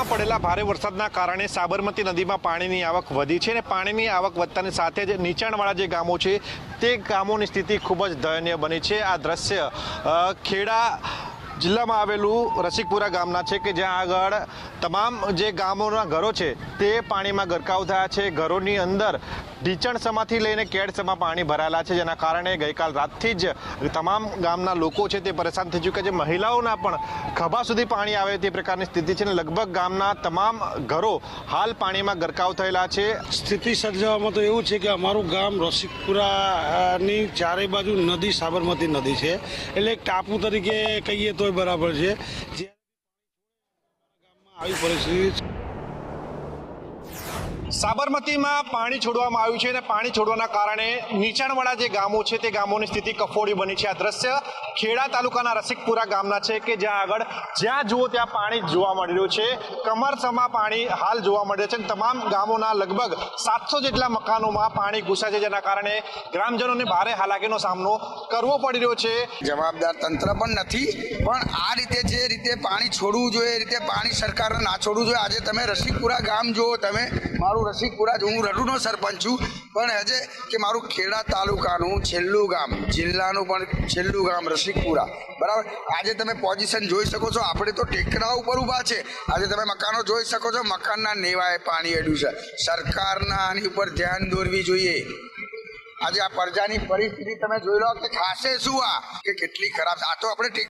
પડેલા ભારે વરસાદના કારણે સાબરમતી નદીમાં પાણીની આવક વધી છે અને પાણીની આવક વધતાની સાથે જ નીચાણવાળા જે ગામો છે તે ગામોની સ્થિતિ ખૂબ જ દયનીય બની છે। આ દ્રશ્ય ખેડા જિલ્લામાં આવેલું રસિકપુરા ગામના છે કે જ્યાં આગળ તમામ જે ગામોના ઘરો છે તે પાણીમાં ગરકાવ થયા છે। ઘરોની અંદર ઢીચણસમાથી લઈને કેડસમાં પાણી ભરાયેલા છે, જેના કારણે ગઈકાલ રાતથી જ તમામ ગામના લોકો છે તે પરેશાન થઈ ચૂક્યા છે। મહિલાઓના પણ ખભા સુધી પાણી આવે તે પ્રકારની સ્થિતિ છે અને લગભગ ગામના તમામ ઘરો હાલ પાણીમાં ગરકાવ થયેલા છે। સ્થિતિ સર્જાવામાં તો એવું છે કે અમારું ગામ રસિકપુરાની ચારે બાજુ નદી સાબરમતી નદી છે, એટલે એક ટાપુ તરીકે કહીએ તો બરાબર છે। આવી પરિસ્થિતિ સાબરમતીમાં પાણી છોડવામાં આવ્યું છે અને પાણી છોડવાના કારણે નીચાણવાળા જે ગામો છે તે ગામોની સ્થિતિ કફોડી બની છે। આ દ્રશ્ય ખેડા તાલુકાના રસિકપુરા ગામના છે કે જ્યાં આગળ જ્યાં જુઓ ત્યાં પાણી જોવા મળી રહ્યું છે। કમરસમાં પાણી હાલ જોવા મળી રહ્યું છે। તમામ ગામોના લગભગ 700 જેટલા મકાનોમાં પાણી ઘૂસ્યા છે, જેના કારણે ગ્રામજનોને ભારે હાલાકીનો સામનો કરવો પડી રહ્યો છે। જવાબદાર તંત્ર પણ નથી, પણ આ રીતે જે રીતે પાણી છોડવું જોઈએ એ રીતે પાણી સરકારે ના છોડવું જોઈએ। આજે તમે રસિકપુરા ગામ જુઓ, તમે મારું રસિકપુરા હું રડુનો સરપંચ છું, પણ હજે કે મારું ખેડા તાલુકાનું છેલ્લું ગામ, જિલ્લાનું પણ છેલ્લું ગામ રસિકપુરા, બરાબર। આજે તમે પોઝિશન જોઈ શકો છો, આપણે તો ટેકરા ઉપર ઊભા છે। આજે તમે મકાનો જોઈ શકો છો, મકાનના નેવાએ પાણી અડ્યું છે। સરકારના આની ઉપર ધ્યાન દોરવી જોઈએ। આજે આ પ્રજાની પરિસ્થિતિ તમે જોઈ લો કે ખાશે શું, આ કે કેટલી ખરાબ। આ તો આપણે